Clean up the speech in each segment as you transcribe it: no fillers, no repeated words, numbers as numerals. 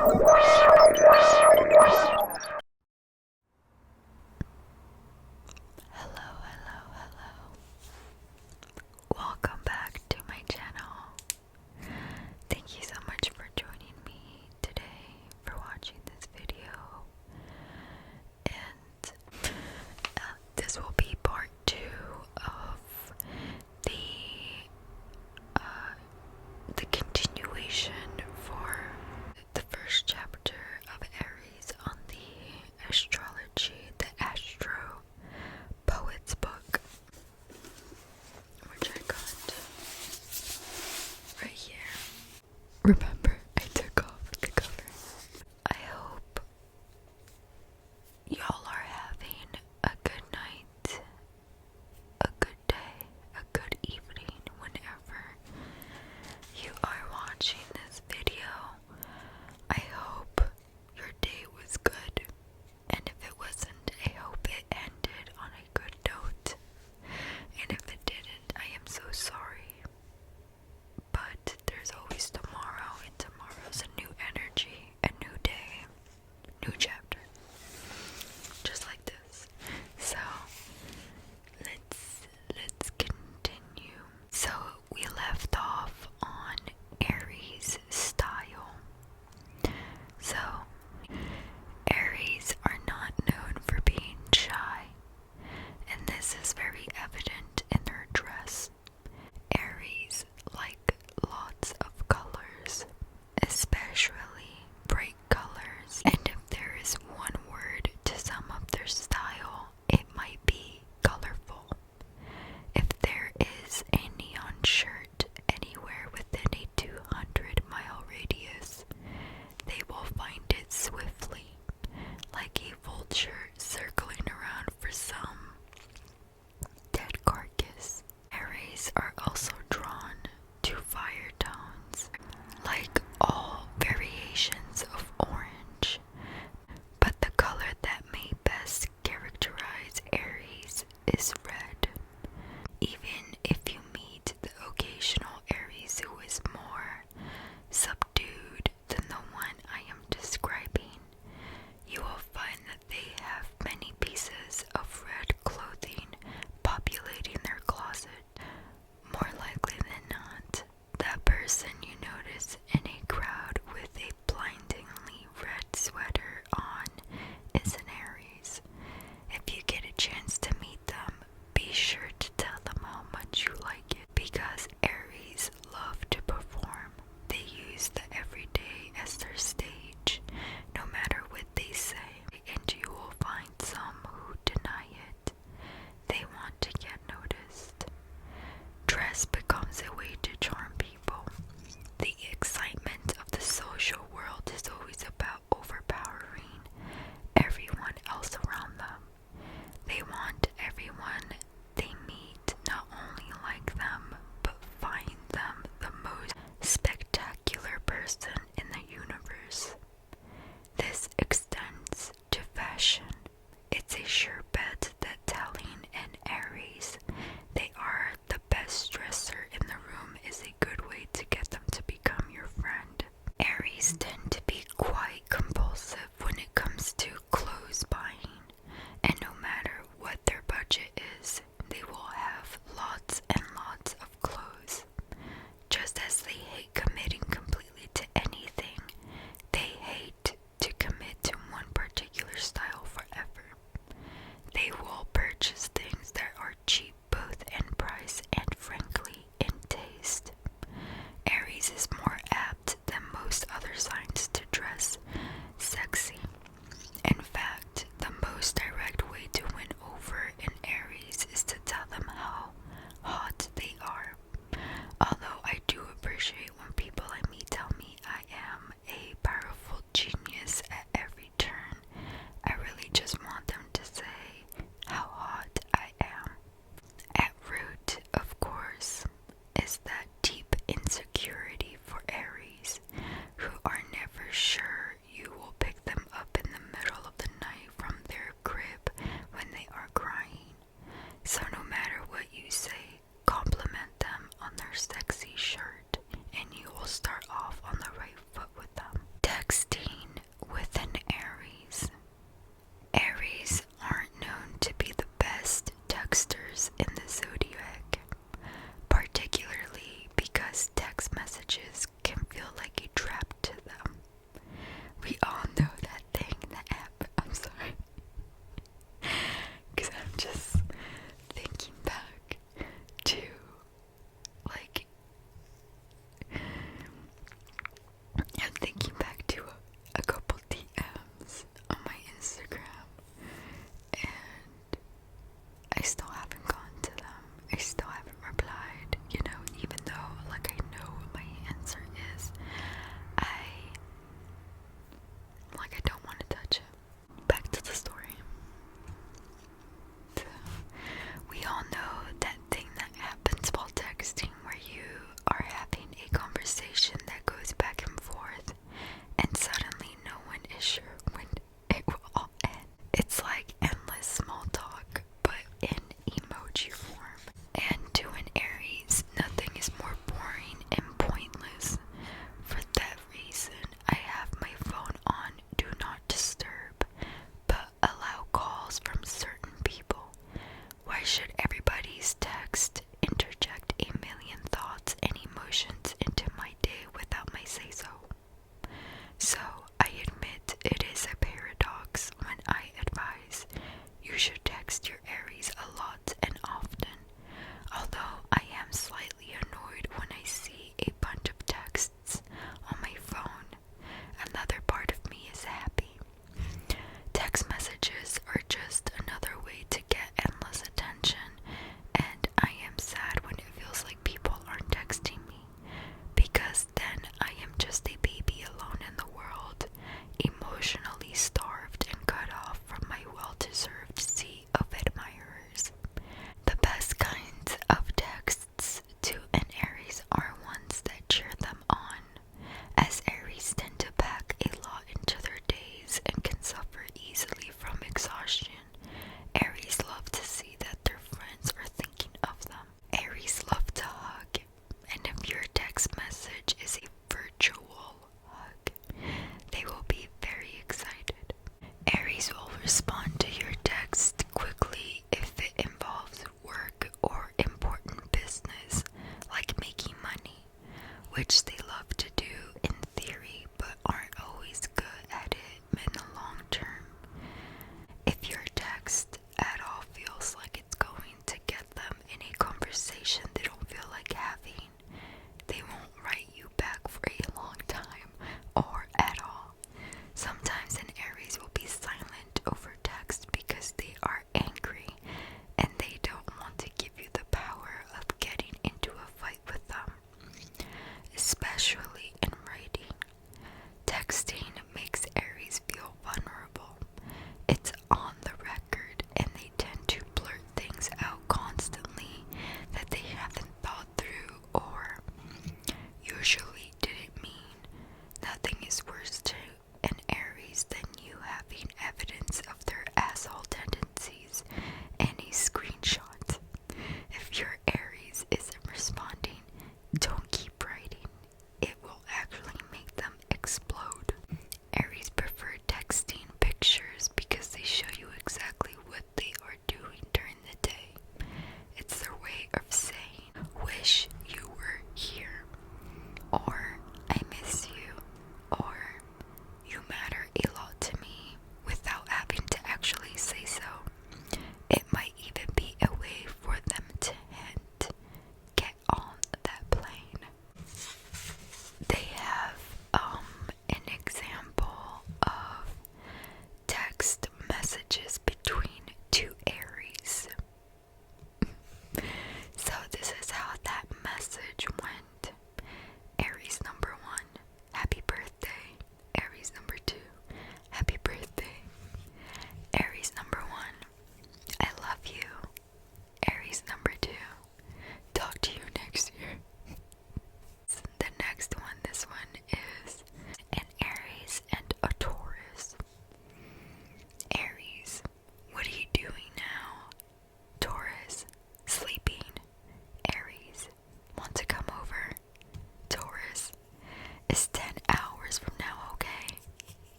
Welcome back to my channel. Thank you so much for joining me today, for watching this video. And this will be part 2 of the continuation for the first chapter of Aries on the astrology, the Astro Poets book, which I got right here. Remember, I took off the cover. I hope y'all are having a good night, a good day, a good evening whenever you are watching this video. I hope your day was good, and if it wasn't, I hope it ended on a good note. And if it didn't, I am so sorry. But there's always tomorrow, and tomorrow's a new energy, a new day, new chapter. Just like this. So let's continue. So we left off on Aries Style. So Aries are not known for being shy, and this is very evident in their dress. Aries like lots of colors, especially bright colors, and if there is one word to sum up their style, it might be colorful. If there is a neon shirt anywhere within a 200-mile radius, they will find it swiftly, like a vulture circling around for some dead carcass. Aries are also drawn to fire tones, like all variations of orange, but the color that may best characterize Aries is red. Even if you meet the occasional Aries who is more subdued than the one I am describing, you will find that they have many pieces of red clothing populating their closet. More likely than not, that person you notice in a crowd with a blindingly red sweater on is an Aries. If you get a chance to meet them, be sure to tell them how much you like it, because Aries love to perform. They use the everyday as their stage, no matter what they say, and you will find some who deny it. They want to get noticed. Dress becomes a way to charm people. The excitement of the social world is always about overpowering everyone else around them. They want everyone they meet not only like them, but find them the most spectacular person in the universe. This extends to fashion. It's a sure bet that telling an Aries they are the best dresser in the room is a good way to get them to become your friend. Aries tend to be quite compulsive when it comes to clothes buying, and no matter what their budget is, they will have lots and lots of clothes. Just as they hate committing completely to anything, they hate to commit to one particular style forever. They will purchase things that are cheap both in price and frankly in taste. Aries is more apt than most other signs to dress sexy. In fact, the most direct way to win over an Aries is to tell them how hot they are. Although I do appreciate when people I meet tell me I am a powerful genius at every turn, I really just want them to say how hot I am. At root, of course, is that deep insecurity for Aries, who are never sure you will pick them up in the middle of the night from their crib when they are crying. So no matter what you say, compliment them on their sexy shirt, and you will start off on the right foot with them. Texting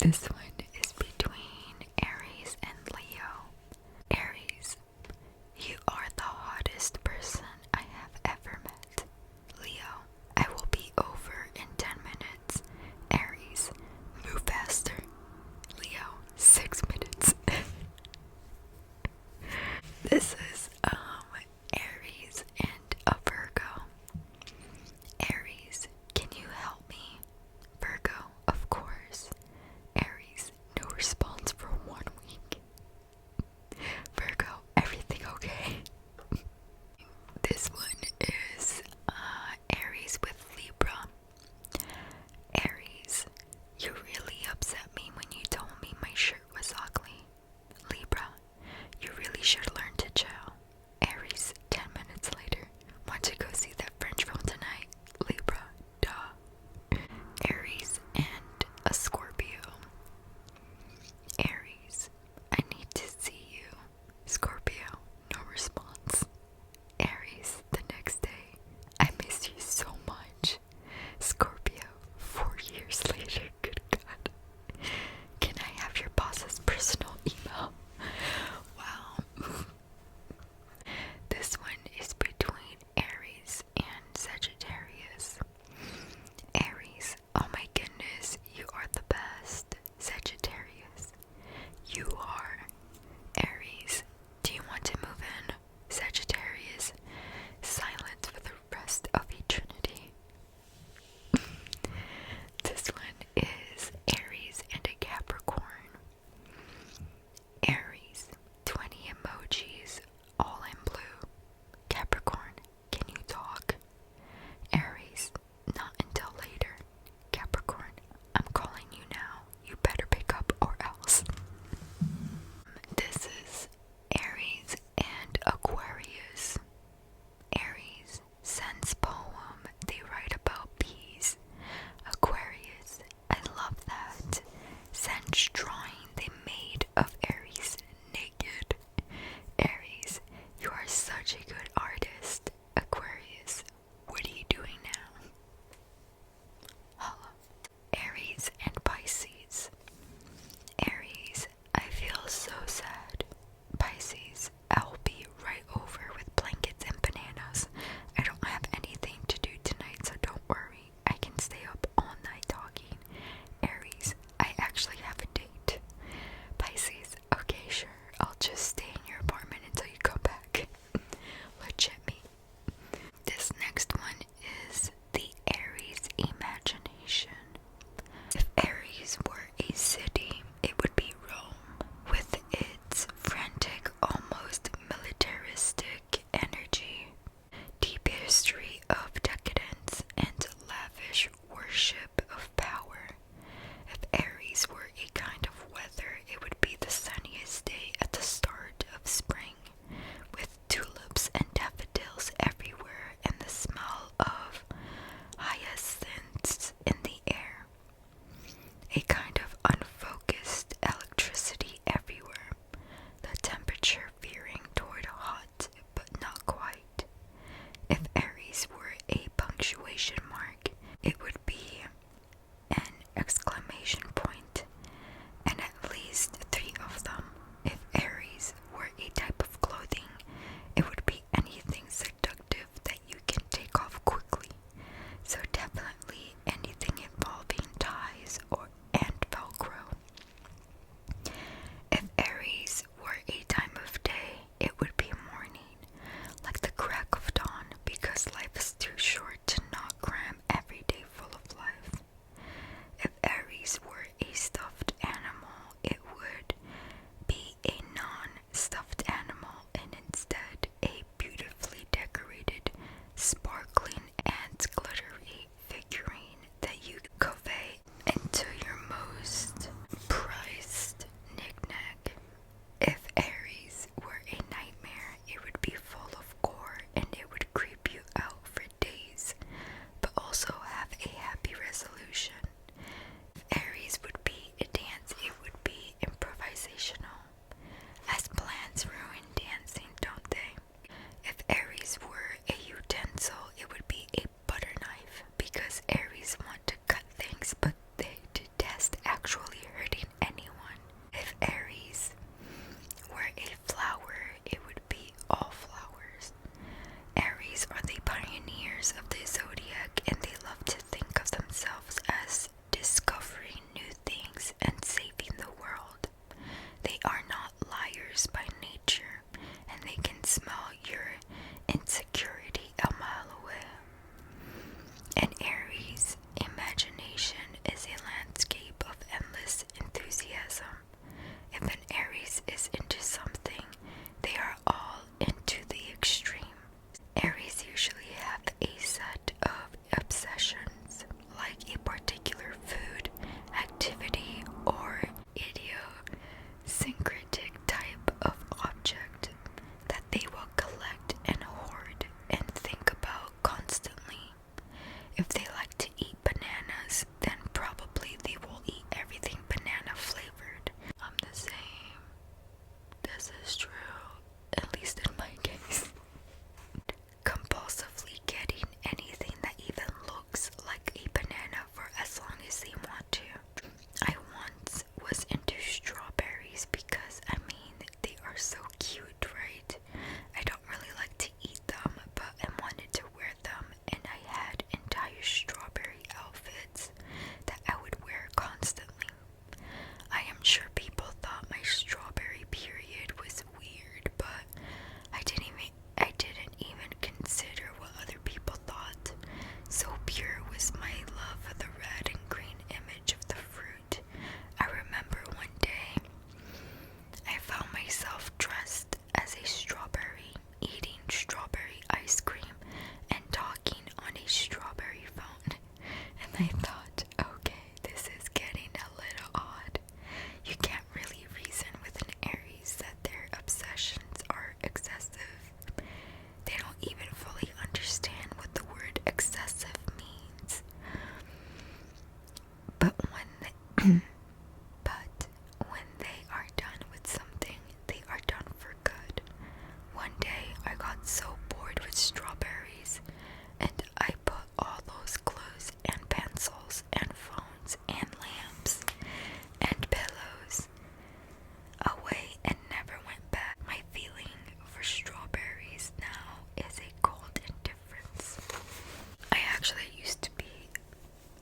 This one is between Aries and Leo. Aries, you are the hottest person I have ever met. Leo, I will be over in 10 minutes. Aries, move faster. Leo, 6 minutes. This is Aries and a Virgo. Aries, can you help me? Virgo, of course. Aries,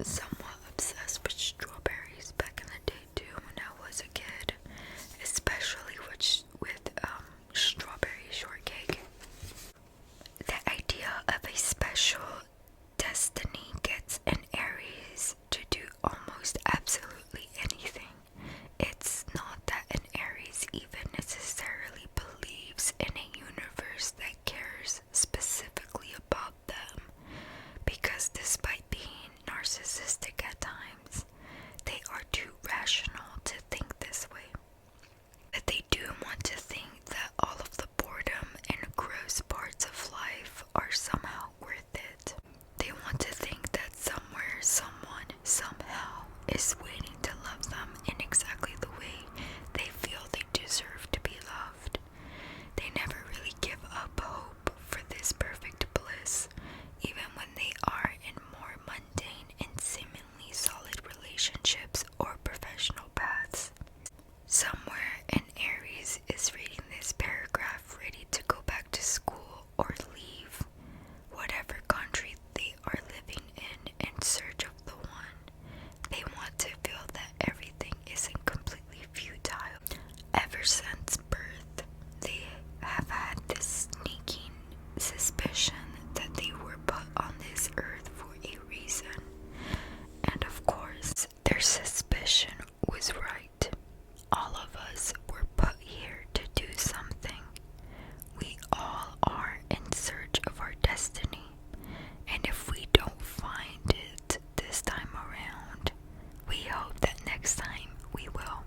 somewhat obsessed with strawberries back in the day too when I was a kid, especially with strawberry shortcake. The idea of a special destiny gets an Aries to do almost absolutely anything. It's not that an Aries even necessarily believes in a universe that cares specifically about them, because despite being narcissistic at times, they are too rational to think this way. But they do want to think that all of the boredom and gross parts of life are somehow worth it. They want to think that somewhere, someone, somehow is waiting to love them in exactly the way they feel they deserve to be loved. They never really give up hope for this perfect bliss, even when they are in more mundane and seemingly solid relationships or professional paths. Somewhere an Aries is reading this paragraph ready to go back to school or leave whatever country they are living in search of the one. They want to feel that everything isn't completely futile. Ever since birth, they have had this sneaking suspicion that they were put on this earth for a reason. And of course, their suspicion was right. All of us were put here to do something. We all are in search of our destiny, and if we don't find it this time around, we hope that next time we will.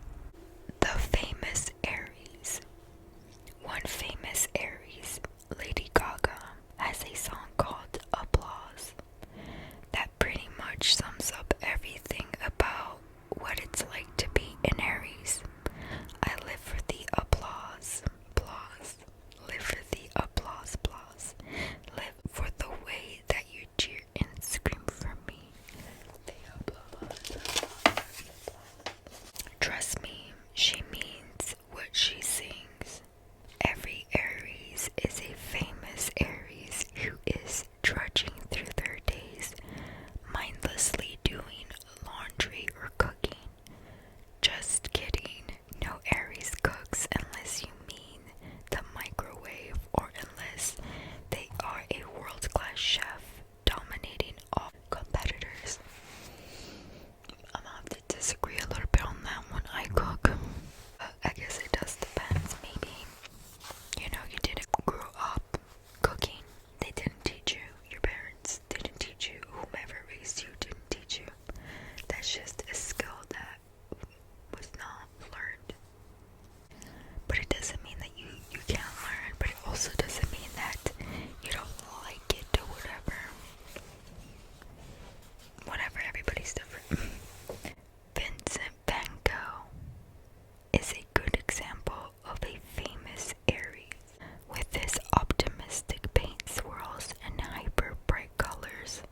The Famous Aries. One famous Aries, Lady Gaga, has a song called Applause that pretty much sums up everything about what it's like to be an Aries. I live for the applause, applause. Live for the applause, applause. Live for the way that you cheer and scream for me. The applause. Trust me, she means what she sings. Every Aries is a famous Aries who is trudging through their days, mindlessly doing laundry or cooking. Just kidding, no Aries cooks unless you mean the microwave or unless they are a world-class chef dominating all competitors. I'm gonna have to disagree a little bit on that one. I cook. I guess it does depend. Maybe, you didn't grow up cooking. They didn't teach you. Your parents didn't teach you. Whomever raised you didn't teach you. That's just a skill that was not learned. But it doesn't mean that you can't learn, but it also doesn't mean that you don't like it or whatever. Whatever, everybody's different. Vincent Van Gogh is a good example of a famous Aries. With his optimistic paint swirls and hyper bright colors,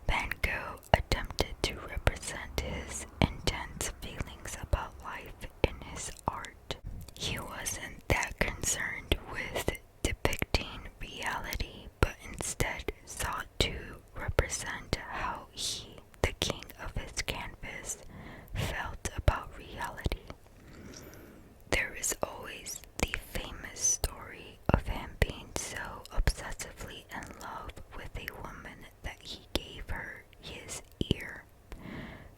Van Gogh attempted to represent his intense feelings about life in his art. He wasn't that concerned with depicting reality, but instead sought to represent how he, the king of his canvas, felt about reality. There is always the famous story of him being so obsessively in love with a woman that he gave her his ear.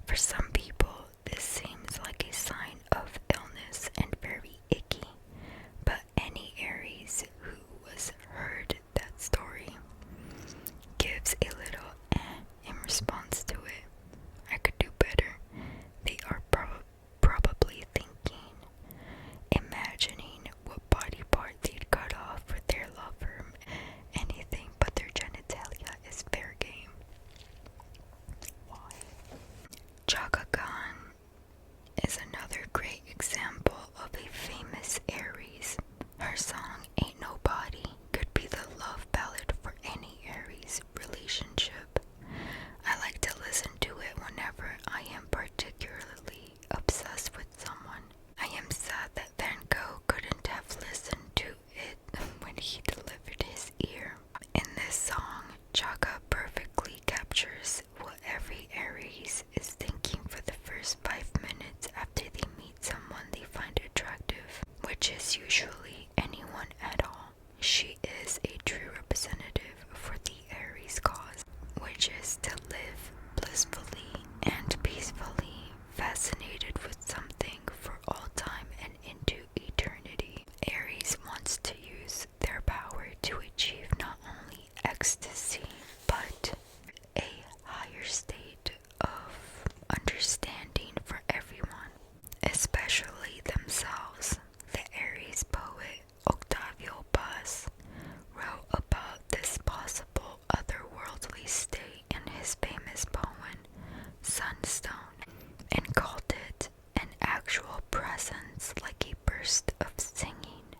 For some people, this seems like a sign of illness and very icky, but any Aries who was heard that story gives a little in response to it. I could do better. They are probably thinking, imagining what body part they'd cut off for their lover. Anything but their genitalia is fair game. Why? Chaka Khan is another great example of a famous Aries. Her song Ain't Nobody could be the love ballad for any Aries relationship. stay in his famous poem, Sunstone, and called it an actual presence like a burst of singing.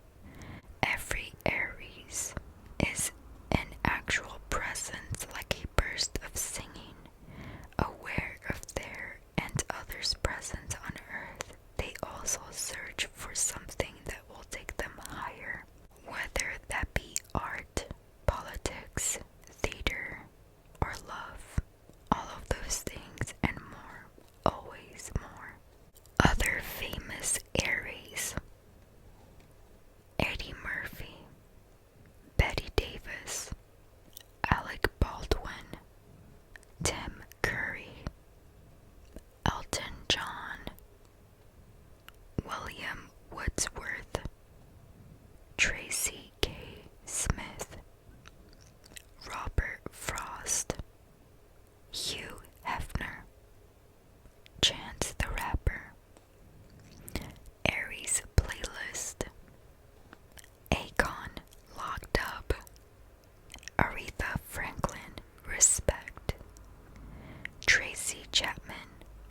Every Aries is an actual presence like a burst of singing, aware of their and others' presence on earth. They also search for something that will take them higher, whether that be art, politics, theater, or love. All of those things and more, always more. Other famous Aries: Eddie Murphy, Betty Davis, Alec Baldwin, Tim Curry, Elton John, William Wordsworth, Tracy K. Smith, Robert Frost, Hugh Hefner, Chance the Rapper, Aries Playlist, Akon Locked Up, Aretha Franklin, Respect, Tracy Chapman,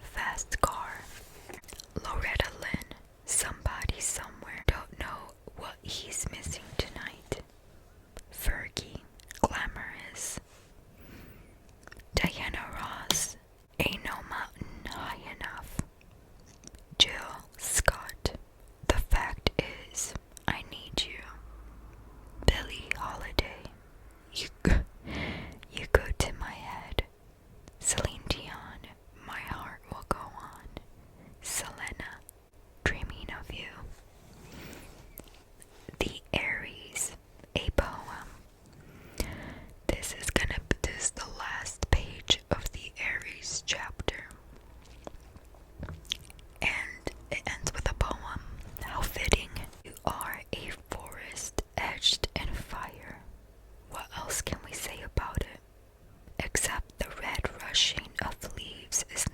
Fast Car, Loretta Lynn, Somebody Somewhere, Don't Know What He's Missing Tonight, Fergie, Glamorous, Diana Ross, Ain't No Mountain High Enough, Jill Scott, The Fact Is, I Need You, Billie Holiday, You Go to My Head, Celine Dion, My Heart Will Go On, Selena, Dreaming of You. The Aries, a poem. This is the last page of the Aries chapter. And it ends with a poem. How fitting. You are a forest edged in fire. What else can we say about it? Except the red rushing of leaves is